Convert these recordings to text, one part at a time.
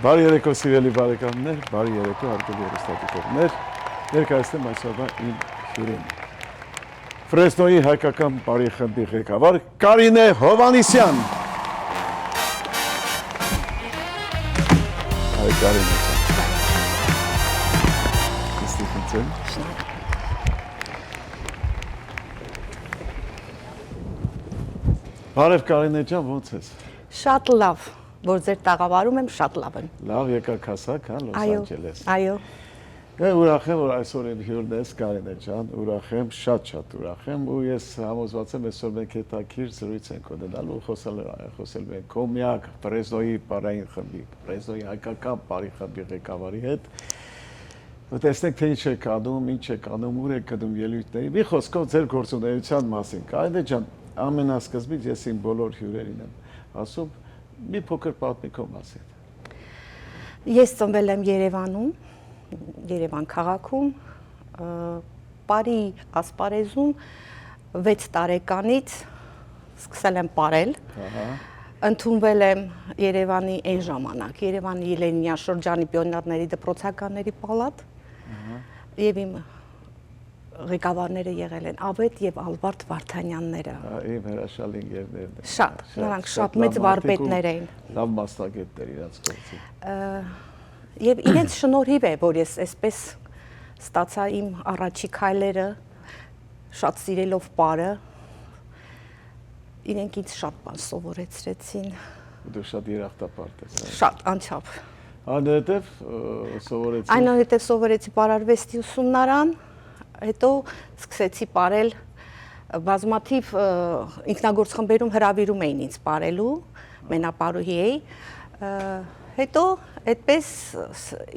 Բարի երեկո սիրելի բարեկամներ, բարի երեկո հարգելի հեռուստադիտողներ, ներկայացնում այսօրվա իմ հյուրին։ Ֆրեսնոյի հայկական բարի խմբի ղեկավար Կարինե Հովհաննիսյան։ Հայ Կարինե ջան։ Բարև Կարինե ջան, ո՞նց ես։ Շատ լավ, որ ձեր տաղավարում եմ, շատ լավ եմ։ Լավ եկաք հասաք, հա, Լոս Անջելես։ Այո։ Ուրախ եմ, որ այսօր իմ հյուրն ես Կարինե ջան, ուրախ եմ, շատ ուրախ եմ ու ես համոզված եմ այսօր մենք հետաքրքիր զրույց ենք ունենալու, խոսել ենք Կոմյակ, Ֆրեսնոյի բարային խմբի, Ֆրեսնոյի հայկական բարի խմբի ղեկավարի հետ։ Տեսնենք թե ինչ եք անում, ինչ եք անում, ուր եք գնում ելույթների։ Մի խոսքով ձեր գործունեության մասին։ Կարինե ջան, ամենասկզբից ես իմ բոլոր հյուրերին եմ ասում մի փոքր պատմիկով մասին։ Ես ծնվել եմ Երևանում, Երևան քաղաքում, բարի ասպարեզում 6 տարեկանից սկսել եմ պարել։ Ընդունվել եմ Երևանի այն ժամանակ, Երևանի Լենինյան շրջանի պիոներների դպրոցականների պալատ եւ իմ ղեկավարները եղել են Ավետ եւ Ալբարտ Վարդանյանները։ Իմ հրաշալի ընկերներն են։ Շատ, նրանք շատ մեծ վարպետներ էին։ Լավ մասնագետներ իրաց գործի։ Եվ իրենց շնորհիվ է, որ ես այսպես ստացա իմ առաջի քայլերը, շատ սիրելով պարը։ Իրենք ինձ շատ բան սովորեցրեցին։ Դու շատ երախտապարտ ես։ Շատ, անչափ։ Այնուհետև սովորեցի։ Այնուհետև սովորեցի պարարվեստի ուսումնարան, հետո սկսեցի պարել բազմաթիվ ինքնագործ խմբերում հրավիրում էին ինձ պարելու, մենապարուհի էի, հետո այդպես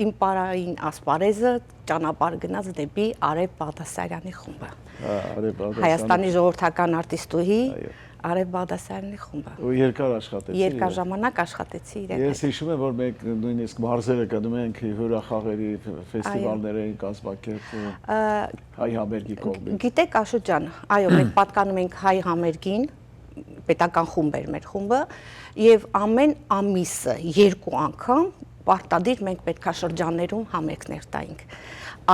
իմ պարային ասպարեզը ճանապարհ գնաց դեպի Արև Բաղդասարյանի խումբը։ Հայաստանի ժողովրդական արտիստուհի Արև Բաղդասարյանի խումբը։ Ու երկար աշխատեցի։ Երկար ժամանակ աշխատեցի իր հետ։ Ես հիշում եմ, որ մենք նույնիսկ մարզերը գնում ենք հյուրախաղերի ֆեստիվալներ էին կազմակերպում հայ համերգի կողմից։ Գիտեք Աշոտ ջան, այո, մենք պատկանում ենք հայ համերգին, պետական խումբ էր մեր խումբը, եւ ամեն ամիսը 2 անգամ պարտադիր մենք պետքաշրջաններում համերգներ տայինք։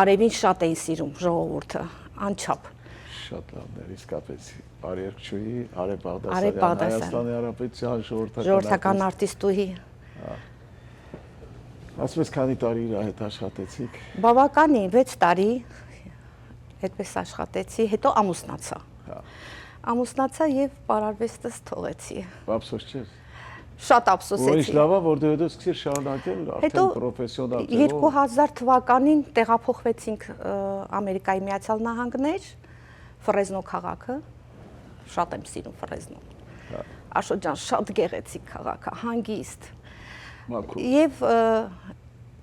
Արևին շատ էին սիրում ժողովուրդը, անչափ։ Շատ լավներ, իսկապես բարերկչուհի Արև Բաղդասարյան, Հայաստանի Հանրապետության ժողովրդական արտիստուհի։ Ասես քանի տարի իր հետ աշխատեցիք։ Բավականին 6 տարի այդպես աշխատեցի, հետո ամուսնացա։ Ամուսնացա եւ պարարվեստս թողեցի։ Ափսոս չէ։ Շատ ափսոսեցի։ Ուրիշ լավ է, որ դու հետո սկսեցի շարունակել արդեն պրոֆեսիոնալ ձևով։ 2000 թվականին տեղափոխվեցինք Ամերիկայի Միացյալ Նահանգներ, Ֆրեսնո քաղաքը, շատ եմ սիրում Ֆրեսնոն։ Աշոտ ջան, շատ գեղեցիկ քաղաք է, հանգիստ։ Եվ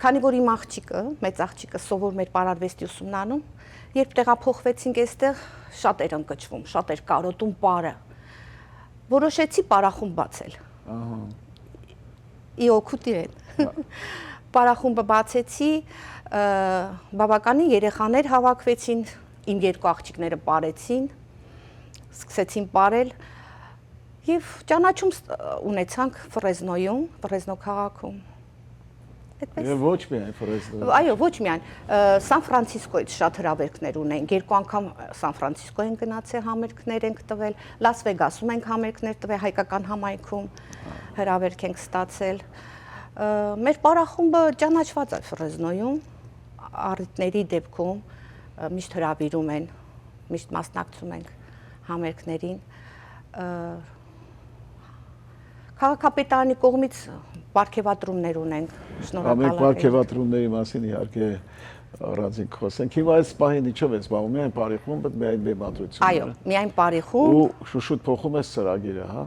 քանի որ իմ աղջիկը, մեծ աղջիկը սովորում էր պարարվեստի ուսումնարանում, երբ տեղափոխվեցինք այստեղ, շատ էր ընկճվում, շատ էր կարոտում պարը։ Որոշեցի պարախումբ բացել։ Իօքուտ իրեն։ Պարախումբը բացեցի, բավականին երեխաներ հավաքվեցին, իմ 2 աղջիկները պարեցին, սկսեցին պարել եւ ճանաչում ունեցանք Ֆրեսնոյում, Ֆրեսնո քաղաքում։ Այդպես։ Ոչ միայն Ֆրեսնո։ Այո, ոչ միայն։ Սան Ֆրանցիսկոից շատ հրավերքներ ունենք, 2 անգամ Սան Ֆրանցիսկո են գնացել, համերգներ ենք տվել, Լաս Վեգասում ենք համերգներ տվել, հայկական համայնքում հրավերք ենք ստացել։ Մեր պարախումբը ճանաչված է Ֆրեսնոյում, առիթների դեպքում միշտ հրավիրում են, միշտ մասնակցում ենք համերգներին։ Քաղաքապետարանի կողմից պարգևատրումներ ունենք, շնորհակալ ենք։ Պարգևատրումների մասին իհարկե առանձին խոսենք։ Հիմա այս պահին ինչով ես զբաղվում, միայն բարի խումբը, միայն բեմադրությունը։ Այո, միայն բարի խումբ։ Ու շուշուտ փոխում ես ծրագիրը, հա։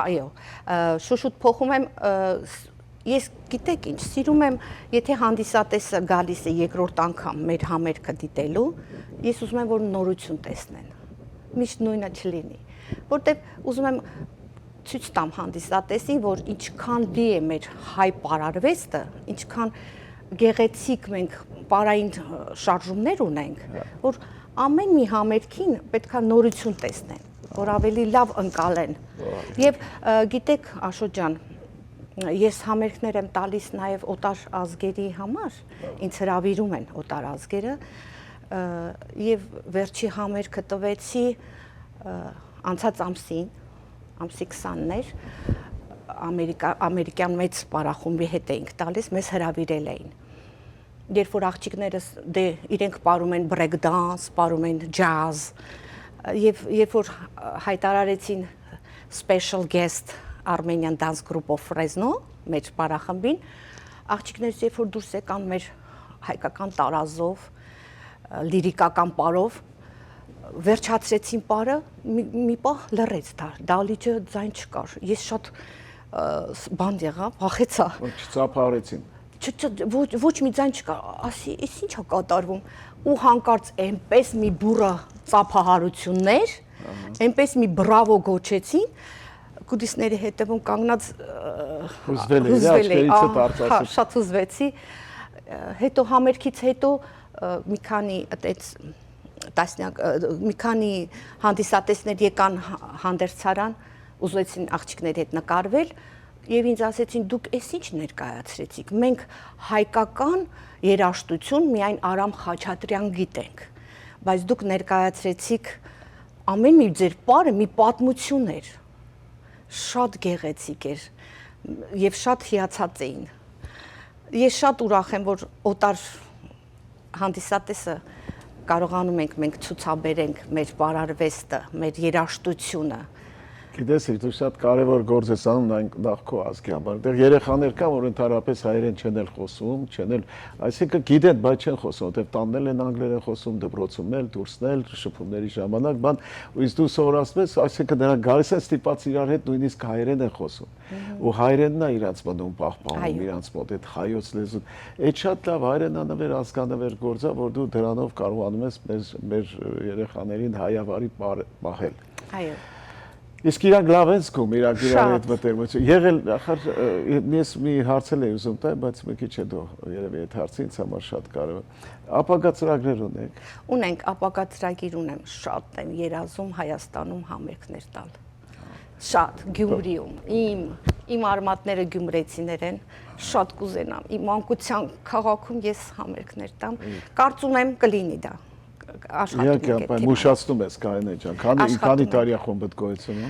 Այո, շուշուտ փոխում եմ, ես գիտեք ինչ, սիրում եմ, եթե հանդիսատեսը գալիս է 2-րդ անգամ մեր համերգը դիտելու, ես ուզում եմ, որ նորություն տեսնեն, միշտ նույնը չլինի, որտեղ ուզում եմ ցույց տամ հանդիսատեսին, որ ինչքան լի է մեր հայ պարարվեստը, ինչքան գեղեցիկ մենք պարային շարժումներ ունենք, որ ամեն մի համերգին պետքա նորություն տեսնեն, որ ավելի լավ ընկալեն։ Եվ գիտեք Աշոտ ջան, Ես համերգներ եմ տալիս նաև օտար ազգերի համար, ինձ հրավիրում են օտար ազգերը եւ վերջի համերգը տվեցի անցած ամսի 20-ներ ամերիկյան մեծ պարախումբի հետ էինք տալիս, մեզ հրավիրել էին։ Երբ որ աղջիկներս դե իրենք պարում են break dance, պարում են jazz, եւ երբ որ հայտարարեցին special guest Armenian Dance Group of Fresno, մեր պարախմբին, աղջիկներից երբ որ դուրս եկան մեր հայկական տարազով, լիրիկական պարով, վերջացրեցին պարը, մի պահ լռեց դալիճը ձայն չկար։ Ես շատ բան եղա, վախեցա։ Չծափարեցին։ Ոչ մի ձայն չկար, ասի, «Էս ի՞նչ է կատարվում»։ Ու հանկարծ այնպես մի բուռը ծափահարություններ, այնպես մի բրավո գոչեցին, կուդիսների հետևում կանգնած հուզվել էի, շատ հուզվեցի։ Հետո համերգից հետո մի քանի մի քանի հանդիսատեսներ եկան հանդերձարան, ուզեցին աղջիկների հետ նկարվել եւ ինձ ասեցին դուք էս ինչ ներկայացրեցիք։ Մենք հայկական երաժշտություն միայն Արամ Խաչատրյան գիտենք, բայց դուք ներկայացրեցիք ամեն մի ձեր պարը մի պատմություն էր։ Շատ գեղեցիկ էր եւ շատ հիացած էին։ Ես շատ ուրախ եմ, որ օտար հանդիսատեսը կարողանում ենք մենք ցուցաբերենք մեր բարարվեստը, մեր երաժշտությունը։ Գիտես, դու շատ կարևոր գործ ես անում նախ քո ազգի համար։ Դեռ երեխաներ կան, որ ընդհանրապես հայերեն չեն էլ խոսում, չեն էլ, այսինքն գիտեն, բայց չեն խոսում, որտեղ տաննել են անգլերեն խոսում, դպրոցում էլ, դուրսն էլ, շփումների ժամանակ, բան, ու իսկ դու սովորացնում ես, այսինքն նրանք գալիս են ստիպած իրար հետ նույնիսկ հայերեն են խոսում։ Ու հայերենն է իրանց մնում պահպանում, իրանց մոտ այդ հայոց լեզուն։ Այդ շատ լավ հայրենանվեր, ազգանվեր գործ է, որ դու դրանով կարողանում ես մեր երեխաներին հայավարի պահել։ Այո։ Իսկ իրանք լավ են զգում, իրանք իրար հետ մտերմություն։ Եղել, ախր ես մի հարցել էի ուզում տալ, բայց մի քիչ հետո երևի այդ հարցը ինձ համար շատ կարևոր։ Ապագա ծրագրեր ունեք։ Ունենք, ապագա ծրագիր ունեմ, շատ եմ երազում Հայաստանում համերգներ տալ։ Շատ Գյումրիում, իմ արմատները գյումրեցիներ են, շատ կուզենամ, իմ մանկության քաղաքում ես համերգներ տամ, կարծում եմ կլինի դա։ Իհարկե, մուշացնում ես Կարինե ջան, քանի տարի է խումբդ գոյություն ունի։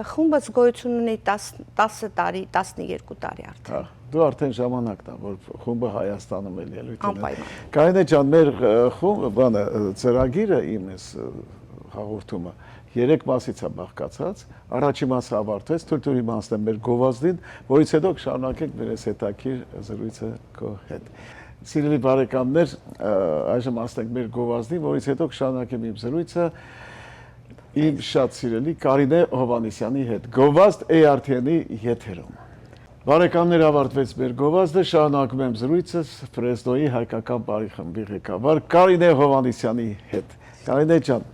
Խումբս գոյություն ունի 10 տարի, 12 տարի արդեն։ Դու արդեն ժամանակն է, որ խումբը Հայաստանում էլ ելույթ ունի։ Անպայման։ Կարինե ջան, մեր խումբը, ծրագիրը իմս հաղորդումը 3 մասից է բաղկացած, առաջին մասը ավարտվեց, թույլ իմաստեմ մեր գովազդին, որից հետո կշարունակենք մեր հետաքրքիր զրույցը քո հետ։ Սիրելի բարեկամներ, այժմ ասենք մեր գովազդին, որից հետո կշարունակեմ իմ զրույցը իմ շատ սիրելի Կարինե Հովհաննիսյանի հետ։ Գովազդ ARTN-ի եթերում։ Բարեկամներ, ավարտվեց մեր գովազդը, շարունակում եմ զրույցս Ֆրեզնոյի հայկական բարի խմբի ղեկավար Կարինե Հովհաննիսյանի հետ։ Կարինե ջան,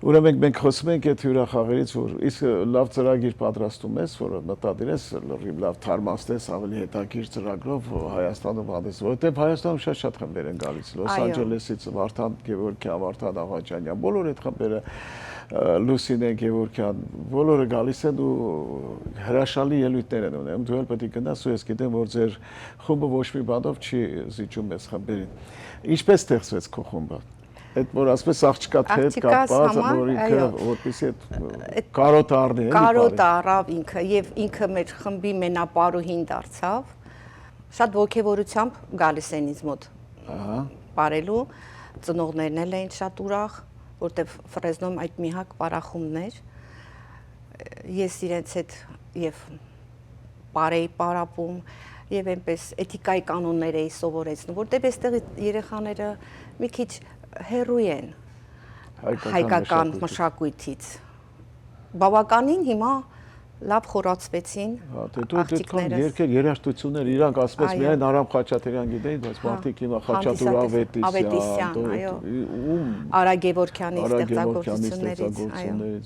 ուրեմն մենք խոսում ենք այդ հյուրախաղերից, որ իսկ լավ ծրագիր պատրաստում ես, որը մտադիր ես լավ թարմացնես ավելի հետաքրքիր ծրագրով Հայաստանում հանդես, որովհետև Հայաստանում շատ խմբեր են գալիս, Լոս Անջելեսից Վարդան Գևորգյան, Վարդան Աղաջանյան, բոլոր այդ խմբերը Լուսինե Գևորգյան, բոլորը գալիս են ու հրաշալի ելույթներ են ունենում, դու էլ պետք է գնաս ու ես գիտեմ, որ ձեր խումբը ոչ մի բանով չի զիջում այս խմբերին։ Ինչպես ստեղծվեց քո խումբը։ Այդ որ ասես աղջկա հետ կապված, որ ինքը որպեսի այդ կարոտը առնի, էլի։ Կարոտը առավ ինքը եւ ինքը մեր խմբի մենապարուհին դարձավ։ Շատ ողջավորությամբ գալիս են ինձ մոտ։ Ահա։ Բարելու ծնողներն էլ էին շատ ուրախ, որտեվ Ֆրեզնում այդ մի հակ պարախումներ։ Ես իրենց հետ եւ բարեի պարապում եւ այնպես էթիկայի կանոններ էի սովորեցնում, որտեվ այստեղ երեխաները մի քիչ հերույ են հայկական մշակույթից։ Բավականին հիմա լավ խորացվեցին աղջիկները։ Երկեր երաժշտություններ իրանք ասում ես միայն Արամ Խաչատրյան գիտեին, բայց մարդիկ հիմա Խաչատուր Ավետիսյան, Արա Գևորգյանի ստեղծագործություններից,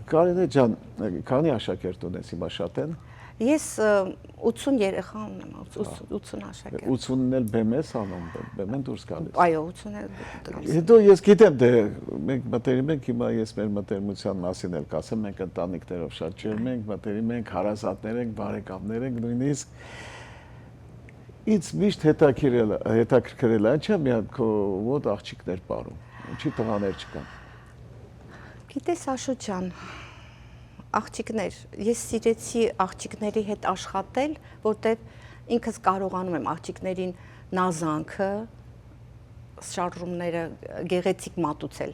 Կարինե ջան, քանի աշակերտ ունես հիմա շատ են։ Ես 80 երեխա ունեմ, 80 աշակերտ։ 80-ն էլ բեմ ես անում, բեմ են դուրս գալիս։ Այո, 80-ը դրանց։ Հետո ես գիտեմ, դե մենք մտերիմ ենք, հիմա ես մեր մտերմության մասին էլ կասեմ, մենք ընտանիքներով շատ ջերմ ենք, մտերիմ ենք, հարազատներ ենք, բարեկամներ ենք, նույնիսկ ինձ միշտ հետաքրքրել է, ինչա՞ մի հատ քո մոտ աղջիկներ ապարում, ինչի տղաներ չկան։ Գիտես Աշոտ ջան, աղջիկներ, ես սիրեցի աղջիկների հետ աշխատել, որտեվ ինքս կարողանում եմ աղջիկներին նազանքը, շարժումները գեղեցիկ մատուցել։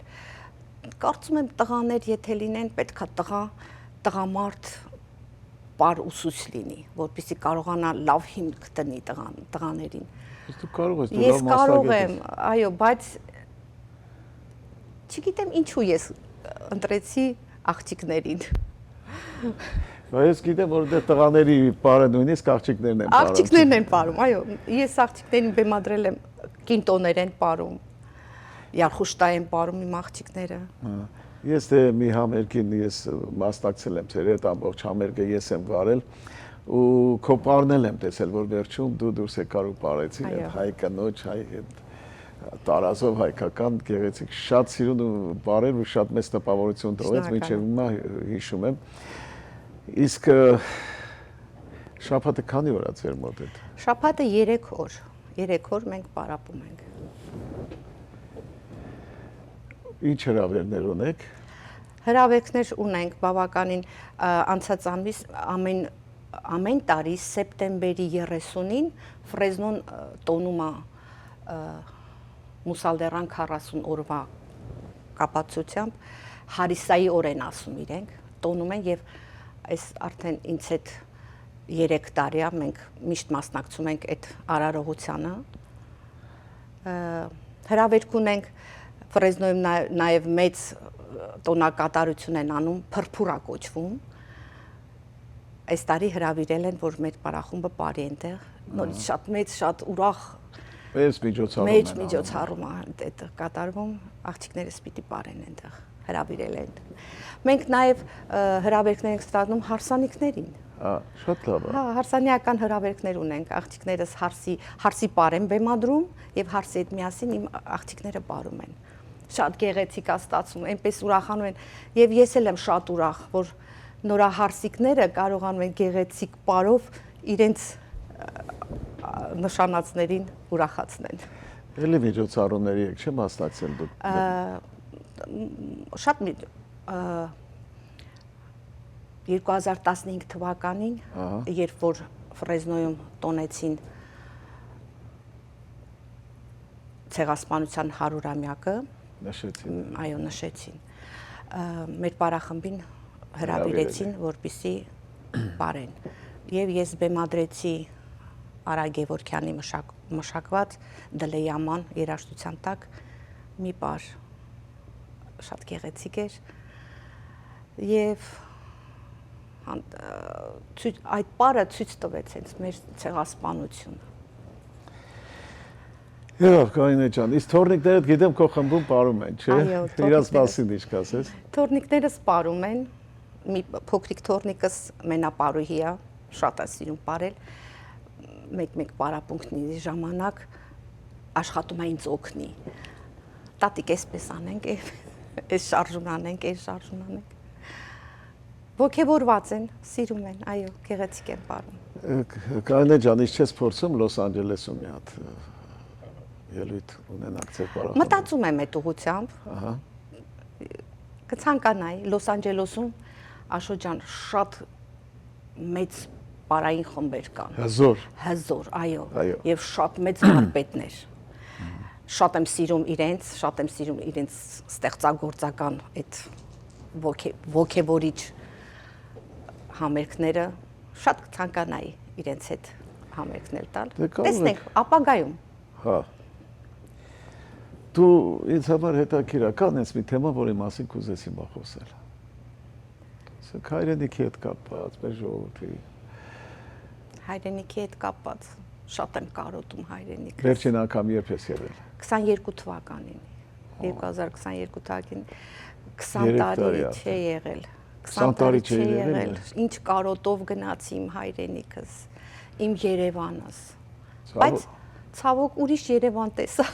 Կարծում եմ տղաներ եթե լինեն, պետքա տղամարդ բար ուսուցիչ լինի, որպեսզի կարողանա լավ հիմք տնի տղաներին։ Դու կարող ես, դու Ես լավ կարող մասնագետ եմ, այո, բայց չգիտեմ ինչու ես ընտրեցի աղջիկներին։ Բայց ես գիտեմ, որ դե տղաների բարը նույնիսկ աղջիկներն են բարում։ Աղջիկներն են բարում, այո, ես աղջիկներին բեմադրել եմ, կինտոներ են բարում, Յարխուշտա են բարում իմ աղջիկները։ Ես դե մի համերգին ես մասնակցել եմ, ձեր հետ ամբողջ համերգը ես եմ վարել ու քո պարնել եմ տեսել, որ վերջում դու դուրս եկար ու պարեցի այդ հայ կնոջ, հայ այդ տարազով հայկական գեղեցիկ շատ սիրուն ու բարեր ու շատ մեծ տպավորություն տվեց, մինչև հիմա հիշում եմ։ Իսկ շաբաթը քանի օր է ձեր մոտ այդ։ Շաբաթը 3 օր, 3 օր մենք պարապում ենք։ Ինչ հրավերներ ունեք։ Հրավերներ ունենք բավականին անցած ամիս ամեն տարի սեպտեմբերի 30-ին Ֆրեզնոն տոնում է Մուսալդերան 40 օրվա կապացությամբ Հարիսայի օրեն ասում իրենք, տոնում են եւ այս արդեն ինձ հետ 3 տարի է մենք միշտ մասնակցում ենք այդ արարողությանը։ Հրավերք ունենք Ֆրեզնոյում նաեւ մեծ տոնակատարություն են անում, փրփուրա կոչվում։ Այս տարի հրավիրել են, որ մեր պարախումբը բարի այնտեղ, նորից շատ մեծ, շատ ուրախ Մեծ միջոցառում մեծ միջոցառում է այդ կատարվում, աղջիկներս պիտի բարեն այնտեղ, հրավիրել են։ Մենք նաև հրավերքներ ենք ստանում հարսանիքներին։ Շատ լավ է։ Հա, հարսանիական հրավերքներ ունենք, աղջիկներս հարսի պար են բեմադրում եւ հարսի հետ միասին իմ աղջիկները բարում են։ Շատ գեղեցիկ է ստացվում, այնպես ուրախանում են եւ ես էլ եմ շատ ուրախ, որ նորահարսիկները կարողանում են գեղեցիկ պարով իրենց նշանածներին ուրախացնեն։ Էլի միջոցառումների եք չեմ մասնակցել դուք։ Շատ 2015 թվականին, երբ որ Ֆրեզնոյում տոնեցին ցեղասպանության 100-ամյակը, նշեցին։ Այո, նշեցին։ Մեր պարախմբին հրավիրեցին, որպեսզի բարեն։ Եվ ես բեմադրեցի Արա Գևորգյանի մշակված Դլեյաման երաժշտության տակ մի պար շատ գեղեցիկ էր եւ այդ պարը ցույց տվեց հենց մեր ցեղասպանությունը։ Եվ Կարինե ջան, իսկ թորնիկներդ գիտեմ քո խմբում պարում են, չէ՞։ Այո, Իրաց մասին ինչ կասես։ Թորնիկներս պարում են, մի փոքրիկ թորնիկս մենապարուհի է, շատ է սիրում պարել։ Մեկ պարապունքնի ժամանակ աշխատում է ինձ օգնի։ Տատիկ էսպես անենք, այս շարժուն անենք, այս շարժուն անենք։ Ոգևորված են, սիրում են, այո, գեղեցիկ են պարում։ Կարինե ջան, ինչ չես փորձում Լոս Անջելեսում մի հատ ելույթ ունենաք ձեր պարախմբում։ Մտածում եմ այդ ուղղությամբ։ Ահա։ Կցանկանայի Լոս Անջելեսում Աշոտ ջան շատ մեծ պարային խմբեր կան։ Հզոր, այո, եւ շատ մեծ վարպետներ։ Շատ եմ սիրում իրենց ստեղծագործական այդ ոգևորիչ համերգները, շատ կցանկանայի իրենց հետ համերգներ տալ։ Տեսնենք ապագայում։ Հա։ Դու ինձ համար հետաքրքիր է, կան այնպես մի թեմա, որի մասին կուզես հիմա խոսել։ Սա հայրենիքի հետ կապված, մեր ժողովրդի Հայրենիքի հետ կապված շատ եմ կարոտում հայրենիքս։ Վերջին անգամ երբ ես եղել։ 22 թվականին։ 2022 թվականին 20 տարի չէ եղել։ 20 տարի չի եղել, ինչ կարոտով գնացի իմ հայրենիքս, իմ Երևանս, բայց ցավոք ուրիշ Երևան տեսա,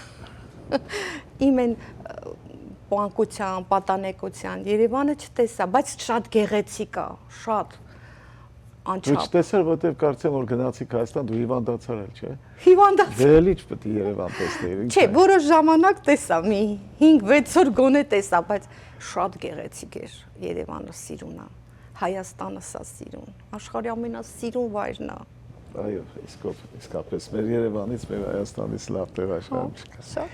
իմ են պանկության, պատանեկության Երևանը չտեսա, բայց շատ գեղեցիկ է, շատ անչափ։ Դու չտեսար, որտեվ կարծեմ որ գնացիք Հայաստան, դու հիվանդացար էլ, չէ՞։ Հիվանդացա։ Դե էլի չպետք է Երևան տեսնեիր։ Չէ, որոշ ժամանակ տեսա, մի 5-6 օր գոնե տեսա, բայց շատ գեղեցիկ էր Երևանը, սիրուն է։ Հայաստանը սա սիրուն, աշխարհի ամենասիրուն վայրն է։ Այո, իսկապես մեր Երևանից, մեր Հայաստանից լավ տեղաշարժ չկա։ Շատ։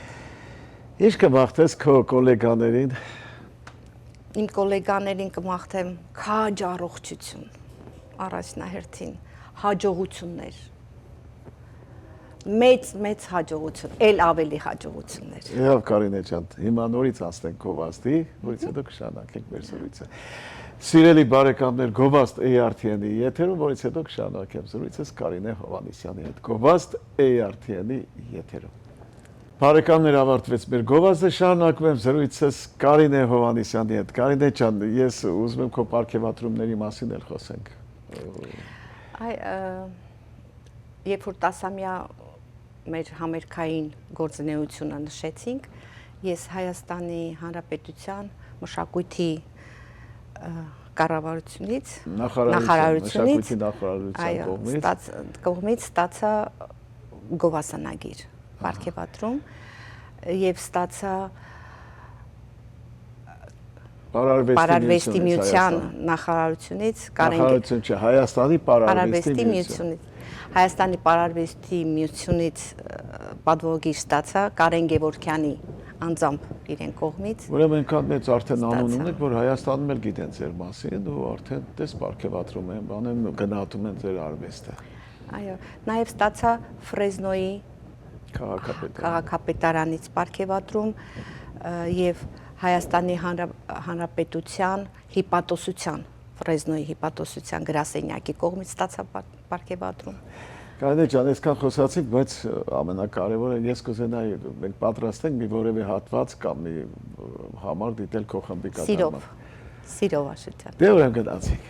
Ինչ կմաղթես քո գոլեգաներին։ Իմ գոլեգաներին կմաղթեմ քաջ առողջություն, առաջնահերթին հաջողություններ, մեծ հաջողություն, ել ավելի հաջողություններ։ Եվ Կարինե ջան, հիմա նորից անցնենք գովազդի, որից հետո կշարունակենք մեր զրույցը։ Սիրելի բարեկամներ, գովազդ ARTN-ի եթերում, որից հետո կշարունակեմ զրույցս Կարինե Հովհաննիսյանի հետ։ Գովազդ ARTN-ի եթերում։ Բարեկամներ, ավարտվեց մեր գովազդը, շարունակում եմ զրույցս Կարինե Հովհաննիսյանի հետ։ Կարինե ջան, ես ուզում եմ քո պարգևատրումների մասին էլ խոսենք։ Երբ որ 10-ամյա մեր համերգային գործունեությունը նշեցինք, ես Հայաստանի Հանրապետության մշակույթի կառավարությունից, նախարարությունից կողմից ստացա գովազանագիր, պարգևատրում եւ ստացա Պարարվեստի միության նախարարությունից, նախարարություն չէ, Հայաստանի Պարարվեստի միությունից։ Հայաստանի Պարարվեստի միությունից պատվոգիր ստացա Կարեն Գևորգյանի անձամբ իրեն կողմից։ Ուրեմն այնքան մեծ արդեն անուն ունեք, որ Հայաստանում էլ գիտեն ձեր մասին ու արդեն տես պարգևատրում են, բանեն գնահատում են ձեր արվեստը։ Այո, նաև ստացա Ֆրեզնոյի քաղաքապետարանից պարգևատրում եւ Հայաստանի Հանրապետության հիպատոսության, Ֆրեզնոյի հիպատոսության գրասենյակի կողմից ստացա պարգևատրում։ Կարինե ջան, այսքան խոսացինք, բայց ամենակարևորը ես կուզենայի մենք պատրաստ ենք մի որևէ հատված կամ մի համար դիտել քո խմբի կատարումը։ Սիրով Աշոտյան։ Դե ուրեմն գնացինք։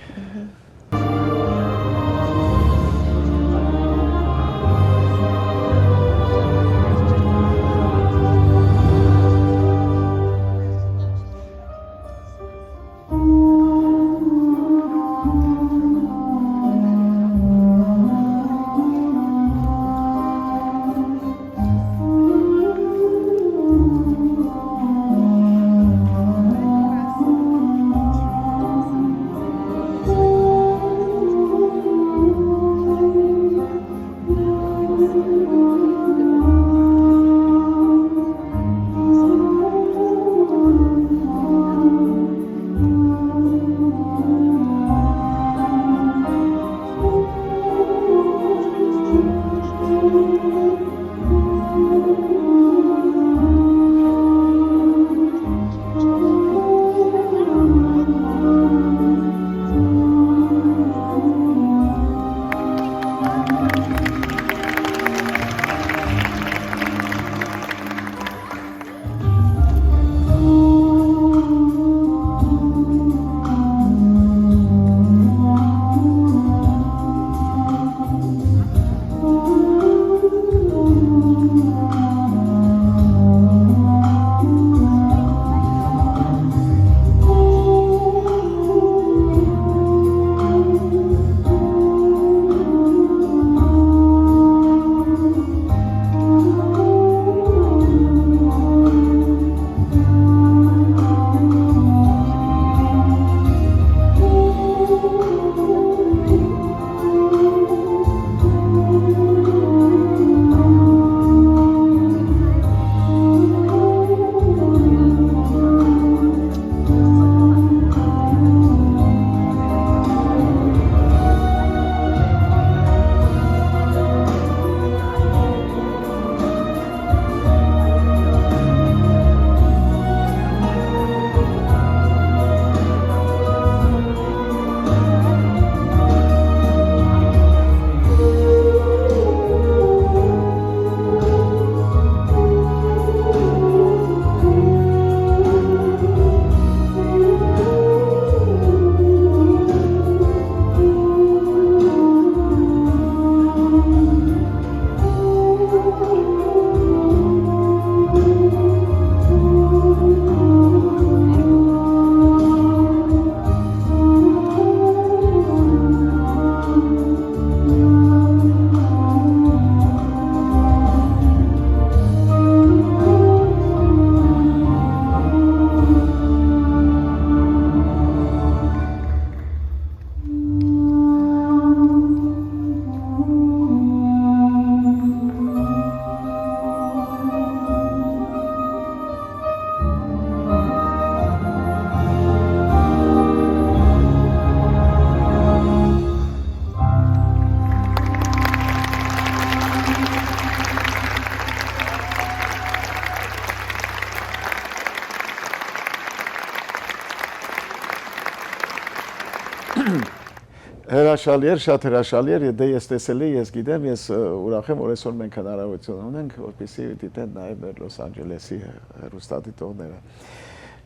Հրաշալի էր, շատ հրաշալի էր, դե ես տեսել եմ, ես գիտեմ, ես ուրախ եմ, որ այսօր մենք հնարավորություն ունենք, որպեսզի դիտեն նաև մեր Լոս Անջելեսի հեռուստադիտողները։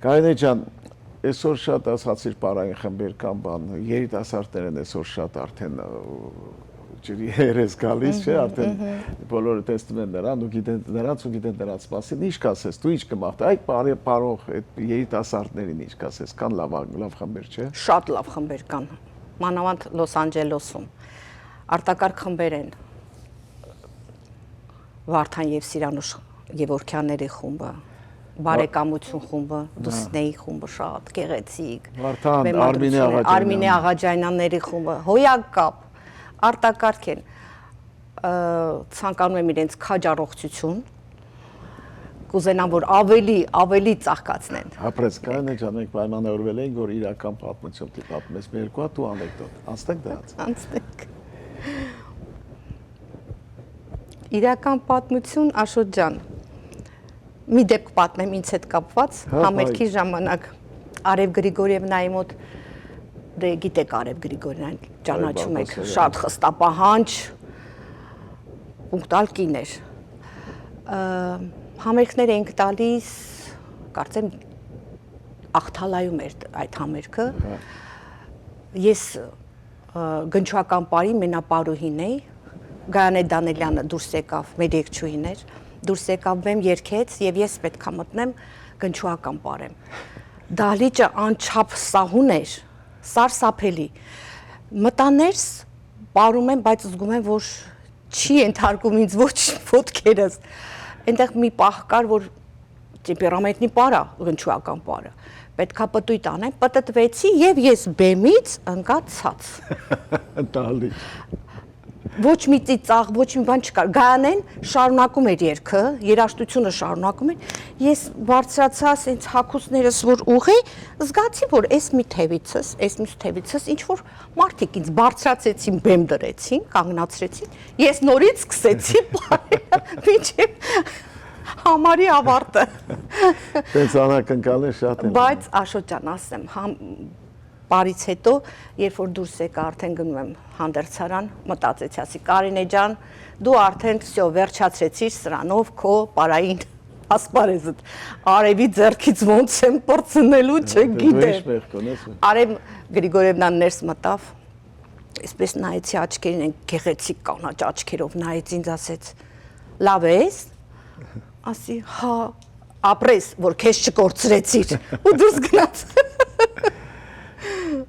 Կարինե ջան, այսօր շատ ասացիր պարային խմբեր կամ բան, երիտասարդներ են այսօր շատ արդեն ջրի երես գալիս, չէ, արդեն բոլորը տեսնում են նրան ու գիտեն նրանց ու գիտեն նրանց մասին, ինչ կասես, դու ինչ կմաղթես, այդ բարող այդ երիտասարդներին ինչ կասես, կան լավ խմբեր, չէ։ Շատ լավ խմբեր կան, մանավանդ Լոս Անջելեսում, արտակարգ խմբեր են, Վարդան եւ Սիրանուշ Գևորգյանների խումբը, Բարեկամություն խումբը, Դուսնեի խումբը շատ գեղեցիկ, Արմինե Աղաջանյանների խումբը, Հոյակապ արտակարգ են, ցանկանում եմ իրենց քաջ առողջություն, կուզենամ, որ ավելի ծաղկացնեն։ Ապրես, Կարինե ջան, մենք պայմանավորվել ենք, որ իրական պատմություն պատմես, մեր երկու հատ ու անեկդոտ։ Անցնենք դրանց։ Անցնենք։ Իրական պատմություն, Աշոտ ջան, մի դեպք պատմեմ ինձ հետ կապված, համերգի ժամանակ Արև Գրիգորիևնայի մոտ, դե գիտեք Արև Գրիգորյան, ճանաչում եք, շատ խստապահանջ, պունկտուալ կին էր։ Համերգներ ենք տալիս, կարծեմ Աղթալայում էր այդ համերգը։ Ես գնչուական պարի մենապարուհին էի, Գայանե Դանելյանը դուրս եկավ, մեր երգչուհին էր, դուրս եկավ բեմ երգեց եւ ես պետքա մտնեմ գնչուական պարեմ։ Դահլիճը անչափ սահուն էր, սարսափելի։ Մտաներս պարում եմ, բայց զգում եմ, որ չի ենթարկում ինձ ոչ ոտքերս։ Այնտեղ մի պահ կար, որ տեմպերամենտնի պարա, գնչուական պարը։ Պետքա պտույտ անեմ, պտտվեցի եւ ես բեմից ընկա ցած։ Դահլիճ։ Ոչ մի ծիծաղ, ոչ մի բան չկար։ Գայանեն շարունակում էր երգը, երաժշտությունը շարունակում էր։ Ես բարձրացա, ասենց հագուստներս որ ուղի, զգացի, որ այս մի թևիցս, ինչ որ մարդիկ ինձ բարձրացեցին, բեմ դրեցին, կանգնացրեցին։ Ես նորից սկսեցի մինչև համարի ավարտը։ Տենց անակնկալներ շատ են։ Բայց Աշոտ ջան, ասեմ, Բարից հետո, երբ որ դուրս եկա, արդեն գնում եմ հանդերձարան, մտածեցի, ասի Կարինե ջան, դու արդեն всё վերջացրեցիր սրանով քո պարային ասպարեզդ։ Արևի ձեռքից ոնց եմ պրծնելու, չգիտեմ։ Արև Գրիգորիևնան ներս մտավ, այսպես նայեցի աչքերին, են գեղեցիկ կանաչ աչքերով նայեց ինձ, ասեց. Լավ ես։ Ասի, հա, ապրես, որ քեզ չկորցրեցիր։ Ու դուրս գնաց։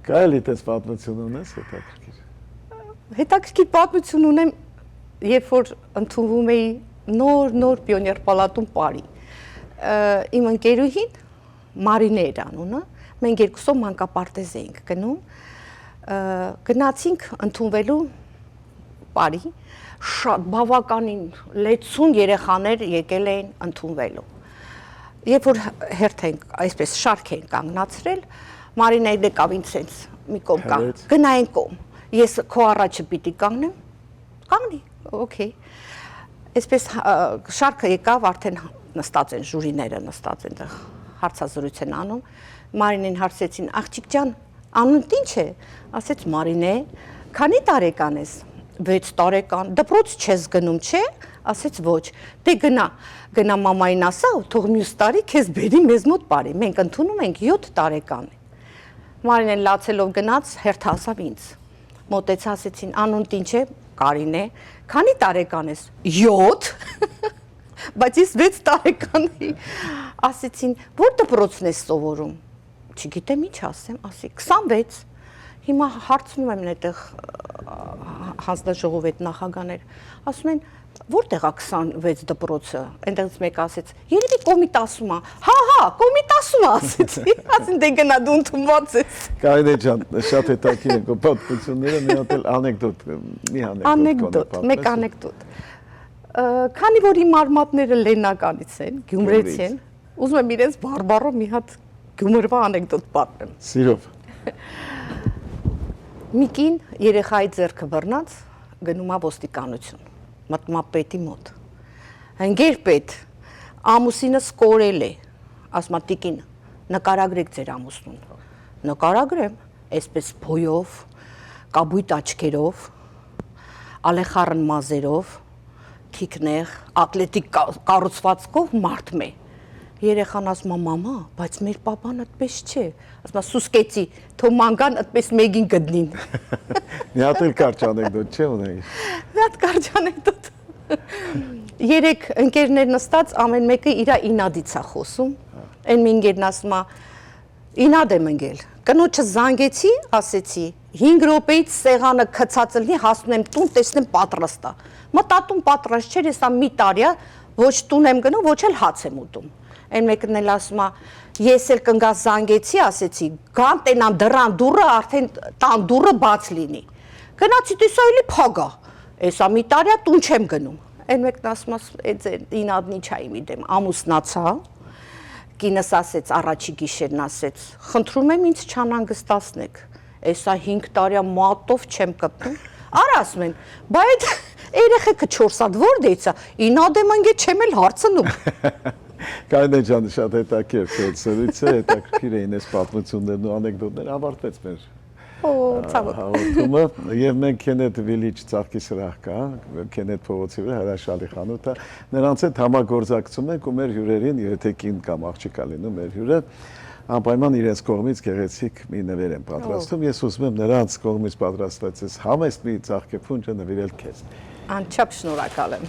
Կարելի տես պատմություն ունես հետաքրքիր։ Հետաքրքիր պատմություն ունեմ, երբ որ ընդունվում էի նոր պիոներ պալատում պարի։ Իմ ընկերուհին Մարինե էր անունը, մենք երկուսով մանկապարտեզ էինք գնում, գնացինք ընդունվելու պարի, շատ բավականին լեցուն երեխաներ եկել էին ընդունվելու։ Երբ որ հերթ ենք, այսպես շարք ենք կանգնացրել, Մարինեն եկավ ինձ սենց մի կողմ կա, գնային կողմ, ես քո առաջը պիտի կանգնեմ, կանգնի, օքեյ, այսպես շարքը եկավ, արդեն նստած են, ժուրիները նստած են, հարցազրույց են անում, Մարինեն հարցեցին, աղջիկ ջան, անունդ ինչ է, ասեց Մարինե, քանի տարեկան ես, 6 տարեկան, դպրոց չես գնում, չէ, ասեց ոչ, դե գնա մամային ասա, թող մյուս տարի քեզ բերի մեզ մոտ պարի, մենք ընդունում ենք 7 տարեկան Մարինեն լացելով գնաց, հերթ ասավ ինձ, մոտեցա ասեցին, անունդ ինչ է, Կարինե, քանի տարեկան ես, 7, բայց ես 6 տարեկան էի, ասեցին, որ դպրոցն ես սովորում, չգիտեմ ինչ ասեմ, ասի, 26, հիմա հարցնում եմ նետեղ հանձնաժողով այդ նախագաներ, ասում են, որտեղ է 26 դպրոցը, այնտեղից մեկը ասեց, երևի Կոմիտասում է, հա, Կոմիտասում է, ասեցի, ասին դե գնա դու ընդունված ես։ Կարինե ջան, շատ հետաքրքիր են քո պատմությունները, մի հատ էլ անեկդոտ, մեկ անեկդոտ։ Քանի որ իմ արմատները Լեննականից են, Գյումրեցի են, ուզում եմ իրենց բարբառով մի հատ Գյումրվա անեկդոտ պատմեմ։ Սիրով։ Մի կին երեխայի ձեռքը բռնած գնում է ոստիկանություն, մտնում է պետի մոտ։ Ընկեր պետ, ամուսինս կորել է, ասում է տիկին, նկարագրեք ձեր ամուսնուն։ Նկարագրեմ, այսպես փոյով, կապույտ աչքերով, ալեխառն մազերով, թիկնեղ, ատլետիկ կառուցվածքով մարդ մե։ Երեխան ասում է մամա, բայց մեր պապան այդպես չէ։ Ասում է սուսկեցի, թող մանգան այդպես մեկին գտնին։ Մի հատ էլ կարճ անեկդոտ չէ ունեի։ Մի հատ կարճ անեկդոտ։ Երեք ընկերներ նստած ամեն մեկը իր ինադից է խոսում։ Այն մի ընկերն ասում է ինադ եմ ընկել։ Կնոջը զանգեցի, ասեցի 5 րոպեից սեղանը քցած լինի, հասնում եմ տուն, տեսնեմ պատրաստ է։ Մտածում պատրաստ չէր, հեսա մի տարի ոչ տուն եմ գնում, ոչ էլ հաց եմ ուտում։ Այն մեկն էլ ասում է ես էլ կնգա զանգեցի, ասեցի գան տենամ դռան դուռը արդեն տան դուռը բաց լինի։ Գնացի տեսա էլի փագա։ Էսա մի տարի տուն չեմ գնում։ Այն մեկն ասում է այդ ինադնի չայի մի դեմ ամուսնացա։ Կինս ասեց առաջի գիշերն ասեց խնդրում եմ ինձ չանհանգստացնեք։ Էսա 5 տարի մատով չեմ կպնում։ Արա ասում են, բա այդ երեխեքը 4 հատ որտեղից է։ Ինադ եմ ընկել չեմ էլ հարցնում։ Կարինե ջան, շատ հետաքրքիր սրույցը, հետաքրքիր էին այս պատմություններն ու անեկդոտները, ավարտվեց մեր հաղորդումը եւ մենք Քենեթ Վիլիջ ծաղկի սրահ կա, Քենեթ փողոցի վրա հրաշալի խանութ է, նրանց հետ համագործակցում ենք ու մեր հյուրերին, եթե կին կամ աղջիկ է լինում մեր հյուրը, անպայման իրենց կողմից գեղեցիկ մի նվեր են պատրաստում, ես ուզում եմ նրանց կողմից պատրաստած այս համեստ մի ծաղկեփունջը նվիրել քեզ։ Անչափ շնորհակալ եմ։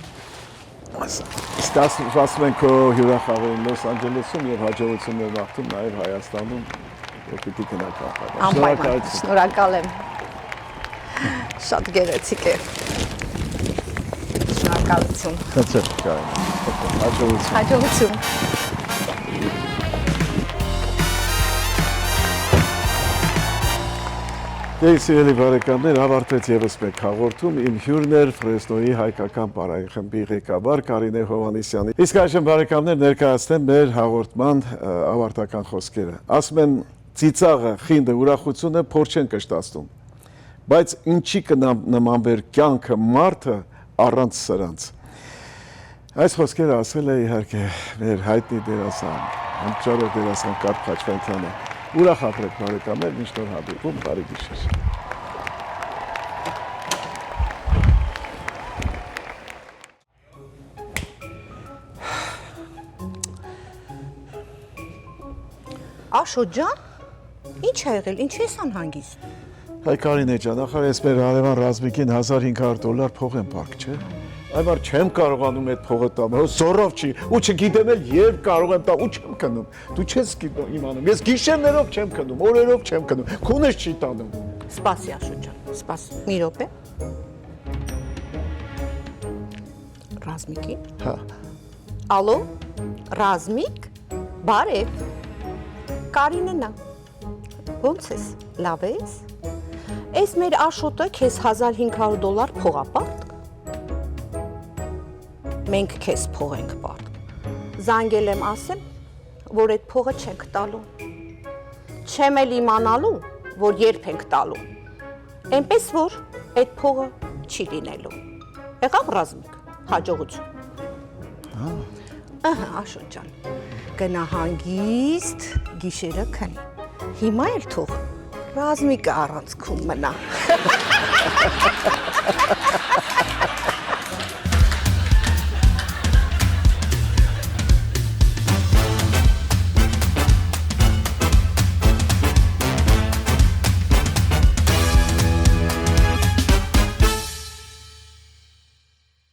Իսկ ասում ենք քո հյուրախաղերին Լոս Անջելեսում եւ հաջողություններ մաղթում նաեւ Հայաստանում, որ պիտի գնաք անպայման։ Շնորհակալ եմ։ Շատ գեղեցիկ է։ Շնորհակալություն։ Խնդրեմ, Կարինե։ Հաջողություն։ Հաջողություն։ Սիրելի բարեկամներ, ավարտվեց եւս մեկ հաղորդում։ Իմ հյուրն էր Ֆրեսնոյի հայկական պարային խմբի ղեկավար Կարինե Հովհաննիսյանը։ Իսկ այժմ բարեկամներ ներկայացնեմ մեր հաղորդման ավարտական խոսքերը։ Ասում են ծիծաղը, խինդը, ուրախությունը փոր չեն կշտացնում։ Բայց ինչի կնմանվեր կյանքը մարդը առանց սրանց։ Այս խոսքերը ասել է իհարկե մեր հայտնի դերասան, անճարեղ դերասան Կարփ Խաչվանյանը։ Ուրախ ապրեք բարեկամներ, միշտ օր հանդիպում, բարի գիշեր։ Աշոտ ջան, ինչ ա եղել, ինչ ես անհանգիստ։ Հայ Կարինե ջան, ախր ես մեր հարևան Ռազմիկին $1500 փող եմ պարկ, չէ։ Այմար չեմ կարողանում այդ փողը տամ, զորով չի, ու չգիտեմ էլ երբ կարող եմ տա, ու չեմ կնում։ Դու չես իմանում։ Ես գիշերներով չեմ կնում, օրերով չեմ կնում։ Քունես չի տանում։ Սպասի Աշոտ ջան, սպասի։ Մի րոպե։ Ռազմիկին։ Հա։ Ալո, Ռազմիկ, բարև։ Կարինեն է։ Ոնց ես, լավ ես։ Էս մեր Աշոտը քեզ $1500 փող ա պարտք։ Մենք քեզ փող ենք պարտք։ Զանգել եմ ասեմ, որ այդ փողը չենք տալու։ Չեմ էլ իմանալու, որ երբ ենք տալու։ Էնպես որ այդ փողը չի լինելու։ Եղավ Ռազմիկ, հաջողություն։ Ահա, Աշոտ ջան, գնա հանգիստ, գիշերը քնի։ Հիմա էլ թող Ռազմիկը առանց քուն մնա։